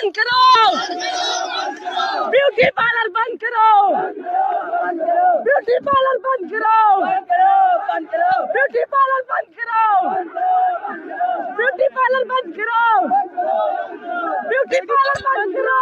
बंद करो, beauty parlour बंद करो, ब्यूटी पार्लर बंद करो, ब्यूटी पार्लर बंद करो, ब्यूटी पार्लर बंद करो, ब्यूटी पार्लर बंद करो।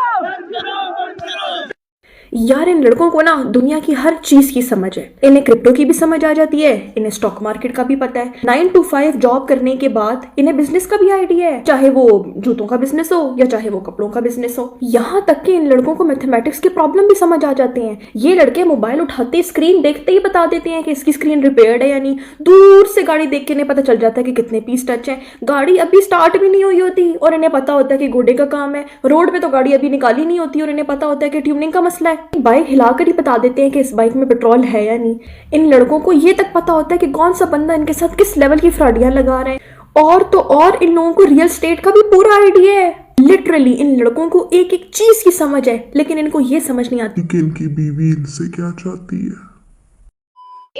यार इन लड़कों को ना दुनिया की हर चीज की समझ है। इन्हें क्रिप्टो की भी समझ आ जाती है, इन्हें स्टॉक मार्केट का भी पता है। 9 to 5 जॉब करने के बाद इन्हें बिजनेस का भी आइडिया है, चाहे वो जूतों का बिजनेस हो या चाहे वो कपड़ों का बिजनेस हो। यहाँ तक कि इन लड़कों को मैथमेटिक्स के प्रॉब्लम भी समझ आ जाते हैं। ये लड़के मोबाइल उठाते स्क्रीन देखते ही बता देते हैं कि इसकी स्क्रीन रिपेयर्ड है या नहीं। दूर से गाड़ी देख के इन्हें पता चल जाता है कि कितने पीस टच है। गाड़ी अभी स्टार्ट भी नहीं हुई होती और इन्हें पता होता है कि घोड़े का काम है। रोड पे तो गाड़ी अभी निकाली नहीं होती और इन्हें पता होता है कि ट्यूनिंग का मसला है। बाइक हिलाकर ही बता देते हैं कि इस बाइक में पेट्रोल है या नहीं। इन लड़कों को ये तक पता होता है कि कौन सा बंदा इनके साथ किस लेवल की फ्रॉडियां लगा रहे हैं। और तो और इन लोगों को रियल स्टेट का भी पूरा आइडिया है। लिटरली इन लड़कों को एक एक चीज की समझ है, लेकिन इनको ये समझ नहीं आती कि इनकी बीवी इनसे क्या चाहती है।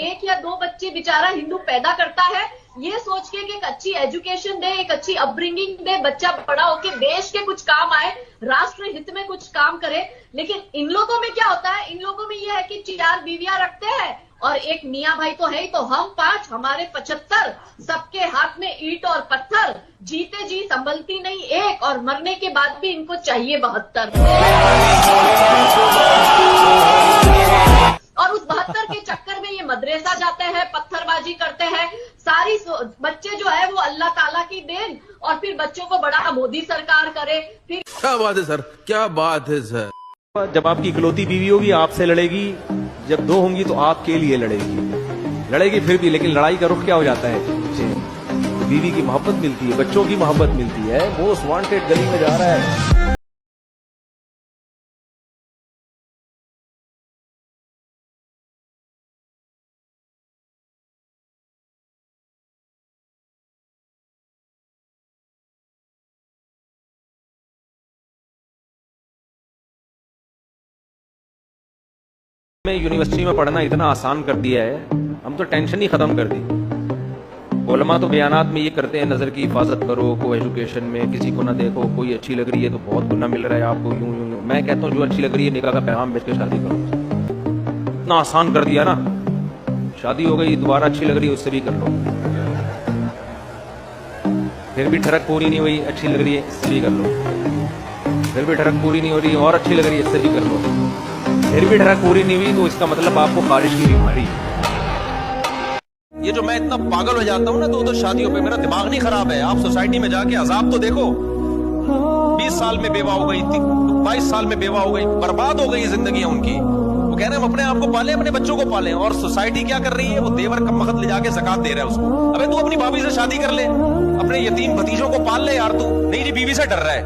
एक या दो बच्चे बेचारा हिंदू पैदा करता है ये सोच के कि एक अच्छी एजुकेशन दे, एक अच्छी अपब्रिंगिंग दे, बच्चा बड़ा होके देश के कुछ काम आए, राष्ट्र हित में कुछ काम करे। लेकिन इन लोगों में क्या होता है, इन लोगों में यह है कि 4 बीवियां रखते हैं और एक मियां भाई तो है ही, तो हम 5 हमारे 75, सबके हाथ में ईंट और पत्थर, जीते जी संभलती नहीं एक, और मरने के बाद भी इनको चाहिए 72। और उस 72 के चक्कर में ये मदरसा जाते हैं, पत्थरबाजी करते हैं। सारी बच्चे जो है वो अल्लाह ताला की देन, और फिर बच्चों को बड़ा मोदी सरकार करे। फिर क्या बात है सर, क्या बात है सर। जब आपकी इकलौती बीवी होगी आपसे लड़ेगी, जब 2 होंगी तो आपके लिए लड़ेगी फिर भी, लेकिन लड़ाई का रुख क्या हो जाता है, बीवी की मोहब्बत मिलती है, बच्चों की मोहब्बत मिलती है, मोस्ट वांटेड गली में जा रहा है। में यूनिवर्सिटी में पढ़ना इतना आसान कर दिया है, हम तो टेंशन ही खत्म कर दी। उलमा तो बयानात में ये करते हैं, नजर की हिफाजत करो, को एजुकेशन में किसी को ना देखो, कोई अच्छी लग रही है तो बहुत गुना मिल रहा है आपको, यूं यूं। मैं कहता हूँ जो अच्छी लग रही है निकाह का पैगाम भेज के शादी करो। इतना आसान कर दिया ना, शादी हो गई, दोबारा अच्छी लग रही है उससे भी कर लो, फिर भी ठरक पूरी नहीं हुई, अच्छी लग रही है इससे भी कर लो, फिर भी ठरक पूरी नहीं हो रही और अच्छी लग रही है इससे भी कर लो, फिर भी ठरक पूरी नहीं हुई तो इसका मतलब आपको खारिज की बीमारी। ये जो मैं इतना पागल हो जाता हूँ ना तो शादियों पे, मेरा दिमाग नहीं खराब है। आप सोसाइटी में जाके अजाब तो देखो, 20 साल में बेवा हो गई, 22 साल में बेवा हो गई, बर्बाद हो गई जिंदगी उनकी। वो कह रहे हैं हम अपने आप को पालें, अपने बच्चों को पालें, और सोसाइटी क्या कर रही है, वो देवर कम वक्त ले जाके ज़कात दे रहा है उसको। अबे तू अपनी भाभी से शादी कर ले, अपने यतीम भतीजों को पाल ले यार तू। नहीं जी बीवी से डर रहा है,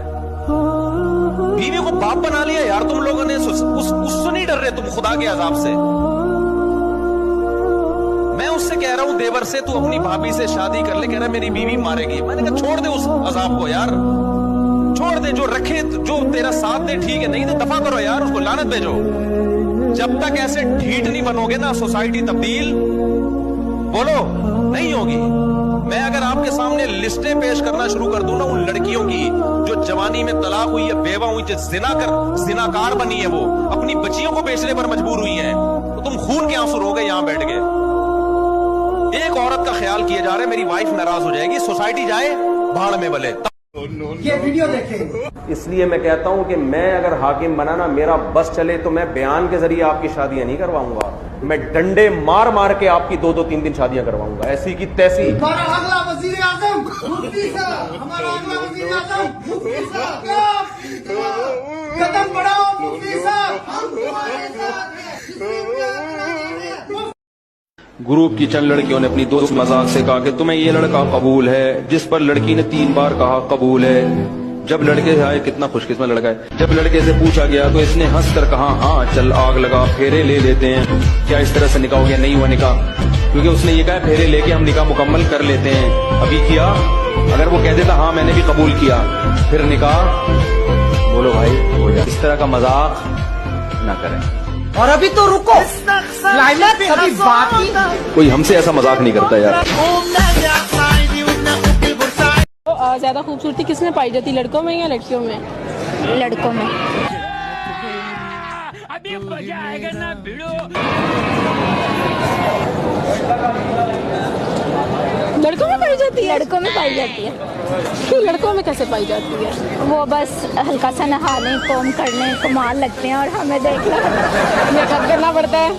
बीवी को बाप बना लिया यार तुम लोगों ने, उससे नहीं डर रहे तुम खुदा के अजाब से। मैं उससे कह रहा हूं देवर से तू अपनी भाभी से शादी कर ले, कह रहा है मेरी बीवी मारेगी। मैंने कहा छोड़ दे उस अजाब को यार, छोड़ दे, जो रखे जो तेरा साथ दे ठीक है, नहीं तो दफा करो यार, उसको लानत भेजो। जब तक ऐसे ढीठ नहीं बनोगे ना सोसाइटी तब्दील बोलो नहीं होगी। मैं अगर आपके सामने लिस्टें पेश करना शुरू कर दूं ना उन लड़कियों की जो जवानी में तलाक हुई है, बेवा हुई, जो जिनाकार बनी है, वो अपनी बच्चियों को बेचने पर मजबूर हुई हैं, तो तुम खून के आंसू रोगे यहां बैठ गए। एक औरत का ख्याल किया जा रहा है, मेरी वाइफ नाराज हो जाएगी, सोसाइटी जाए भाड़ में भले। ये वीडियो देखें। इसलिए मैं कहता हूं कि मैं अगर हाकिम बना ना, मेरा बस चले तो मैं बयान के जरिए आपकी शादियां नहीं करवाऊंगा, मैं डंडे मार मार के आपकी 2-2, 3 शादियां करवाऊंगा, ऐसी की तैसी। हमारा अगला वजीर आजम मुफ्ती साहब, हमारा अगला वजीर आजम मुफ्ती साहब, कदम बढ़ाओ मुफ्ती साहब, हम तुम्हारे साथ हैं। ग्रुप की चंद लड़कियों ने अपनी दोस्त मजाक से कहा कि तुम्हें ये लड़का कबूल है, जिस पर लड़की ने 3 बार कहा कबूल है। जब लड़के से आए, कितना खुशकिस्मत लड़का है, जब लड़के से पूछा गया तो इसने हंस कर कहा हाँ चल आग लगा, फेरे ले लेते हैं। क्या इस तरह से निकाह हो गया? नहीं हुआ निकाह, क्योंकि उसने ये कहा फेरे लेके हम निकाह मुकम्मल कर लेते हैं। अभी किया, अगर वो कह देता हाँ मैंने भी कबूल किया, फिर निकाह बोलो भाई हो जाए। इस तरह का मजाक ना करें। और अभी तो रुको, क्लाइमेक्स अभी बाकी। कोई हमसे ऐसा मजाक नहीं करता यार। ज़्यादा खूबसूरती किसमें पाई जाती, लड़कों में या लड़कियों में? लड़कों में। लड़कों में पाई जाती है? लड़कों में पाई जाती है। क्यों, लड़कों में कैसे पाई जाती है? वो बस हल्का सा नहाने कोम करने कमाल लगते हैं और हमें देखना मेकअप करना पड़ता है।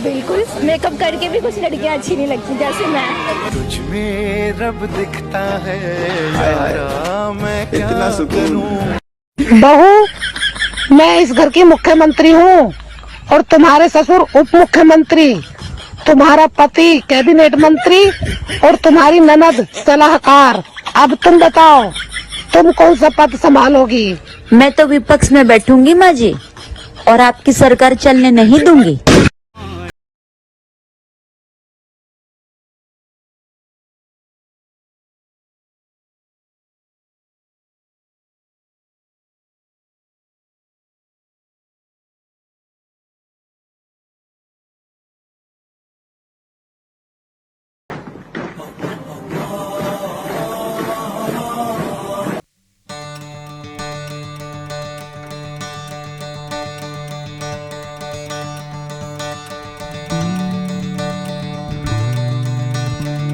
बिल्कुल, मेकअप करके भी कुछ लड़कियां अच्छी नहीं लगती, जैसे मैं। तुझ में रब दिखता है यारा, मैं क्या करूं। बहू, मैं इस घर की मुख्यमंत्री हूँ और तुम्हारे ससुर उप मुख्यमंत्री, तुम्हारा पति कैबिनेट मंत्री और तुम्हारी ननद सलाहकार। अब तुम बताओ, तुम कौन सा पद संभालोगी? मैं तो विपक्ष में बैठूंगी माँ जी, और आपकी सरकार चलने नहीं दूंगी।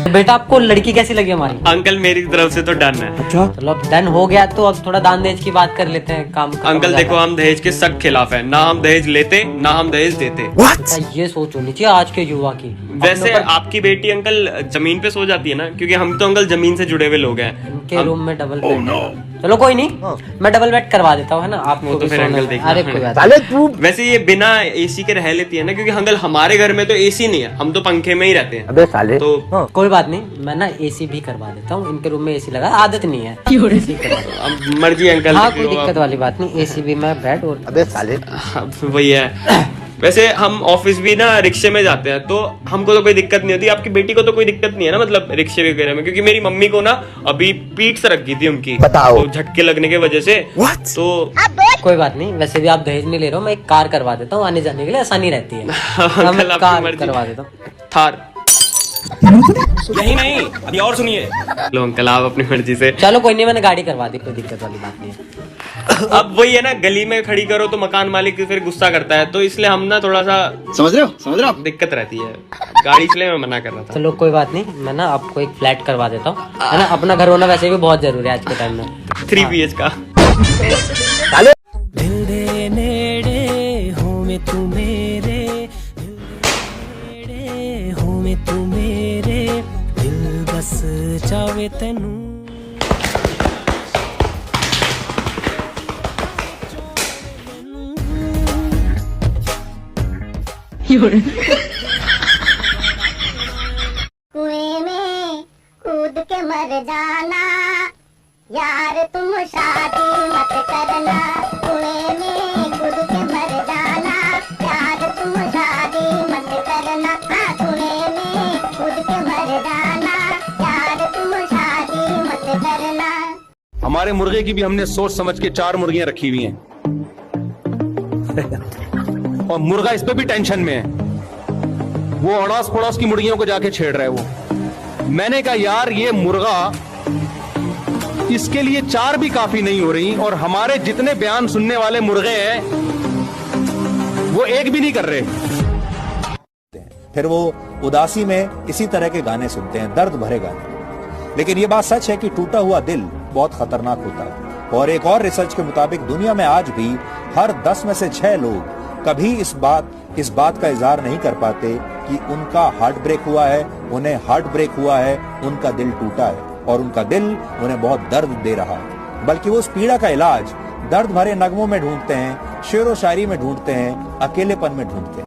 बेटा, आपको लड़की कैसी लगी हमारी? अंकल मेरी तरफ से तो डन है। अच्छा, चलो अब डन हो गया तो अब थोड़ा दान दहेज की बात कर लेते हैं। काम अंकल देखो, हम दहेज के सख्त खिलाफ है। ना हम दहेज लेते, ना हम दहेज देते। ये सोच होनी चाहिए आज के युवा की। वैसे आपकी बेटी अंकल जमीन पे सो जाती है ना, क्योंकि हम तो अंकल जमीन से जुड़े हुए लोग हैं। उनके रूम में डबल बेड है। चलो कोई नहीं, मैं डबल बेड करवा देता हूँ, है ना? आप तो फिर अंकल देखना। अरे कोई बात। वैसे ये बिना एसी के रह लेती है ना, क्योंकि अंकल हमारे घर में तो एसी नहीं है, हम तो पंखे में ही रहते हैं। अबे साले, तो कोई बात नहीं, मैं ना एसी भी करवा देता हूँ। इनके रूम में एसी लगा, आदत नहीं है। अब मर्जी अंकल। हाँ, कोई दिक्कत वाली बात नहीं, एसी भी मैं बेड और। अबे साले, वही है। वैसे हम ऑफिस भी ना रिक्शे में जाते हैं, तो हमको तो कोई दिक्कत नहीं होती। आपकी बेटी को तो कोई दिक्कत नहीं है ना, मतलब रिक्शे वगैरह में? क्योंकि मेरी मम्मी को ना अभी पीठ से रख गई थी उनकी, तो झटके लगने की वजह से। तो कोई बात नहीं, वैसे भी आप दहेज नहीं ले रहे हो, मैं एक कार करवा देता हूँ, आने जाने के लिए आसानी रहती है। अंकल आपकी कार मर्जी। करवा देता हूँ, थार। यही नहीं, अभी और सुनिए। लो अंकल, आप अपनी मर्जी से। चलो कोई नहीं, मैंने गाड़ी करवा दी, कोई दिक्कत वाली बात नहीं है। अब वही है ना, गली में खड़ी करो तो मकान मालिक फिर गुस्सा करता है, तो इसलिए हम ना थोड़ा सा, समझ रहे हो, दिक्कत रहती है गाड़ी, इसलिए मैं मना कर रहा था। चलो कोई बात नहीं, मैं ना आपको एक फ्लैट करवा देता हूँ, है ना? अपना घर होना वैसे भी बहुत जरूरी है आज के टाइम में। 3 BH का। दिल दे नेड़े हो में तू मेरे, नेड़े हो में तू मेरे, दिल बस जावे तेनू। कुएं में कूद के मर जाना यार, तुम शादी मत करना। कुएं में कूद के मर जाना यार, तुम शादी मत करना। हाँ, कुएं में कूद के मर जाना यार, तुम शादी मत करना। हमारे मुर्गे की भी हमने सोच समझ के 4 मुर्गियां रखी हुई हैं और मुर्गा इस पे भी टेंशन में है। वो अड़ोस पड़ोस की मुर्गियों को जाके छेड़ रहा है वो। मैंने कहा यार, ये मुर्गा, इसके लिए 4 भी काफी नहीं हो रही, और हमारे जितने बयान सुनने वाले मुर्गे हैं वो एक भी नहीं कर रहे। फिर वो उदासी में इसी तरह के गाने सुनते हैं, दर्द भरे गाने। लेकिन ये बात सच है कि टूटा हुआ दिल बहुत खतरनाक होता है। और एक और रिसर्च के मुताबिक दुनिया में आज भी हर 10 में से 6 लोग कभी इस बात का इजहार नहीं कर पाते कि उनका हार्ट ब्रेक हुआ है, उन्हें हार्ट ब्रेक हुआ है, उनका दिल टूटा है और उनका दिल उन्हें बहुत दर्द दे रहा है। बल्कि वो उस पीड़ा का इलाज दर्द भरे नगमों में ढूंढते हैं, शेरो शायरी में ढूंढते हैं, अकेलेपन में ढूंढते हैं।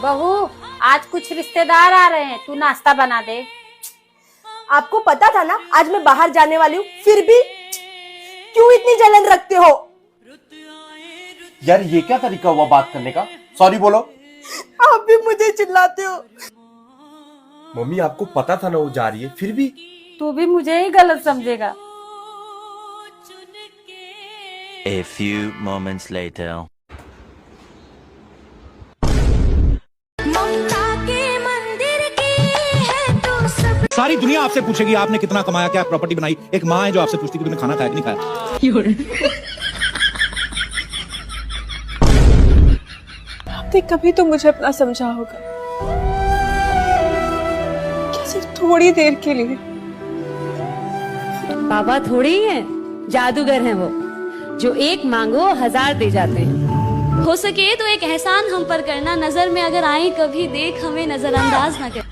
बहू, आज कुछ रिश्तेदार आ रहे हैं, तू नाश्ता बना दे। आपको पता था ना आज मैं बाहर जाने वाली हूँ, फिर भी क्यों इतनी जलन रखते हो? यार ये क्या तरीका हुआ बात करने का? सॉरी बोलो। आप भी मुझे चिल्लाते हो। मम्मी आपको पता था ना वो जा रही है, फिर भी तू भी मुझे ही गलत समझेगा। A few moments later. ममता के मंदिर की है तू सब सारी दुनिया आपसे पूछेगी आपने कितना कमाया, क्या प्रॉपर्टी बनाई। एक माँ है जो आपसे पूछती कि तुमने खाना खाया कि नहीं खाया। आपने कभी तो मुझे अपना समझा होगा, क्या सिर्फ थोड़ी देर के लिए। पापा थोड़ी ही है, जादूगर हैं वो, जो एक मांगो 1000 दे जाते हैं। हो सके तो एक एहसान हम पर करना, नजर में अगर आए कभी देख हमें नजरअंदाज ना कर।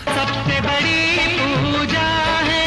सबसे बड़ी पूजा है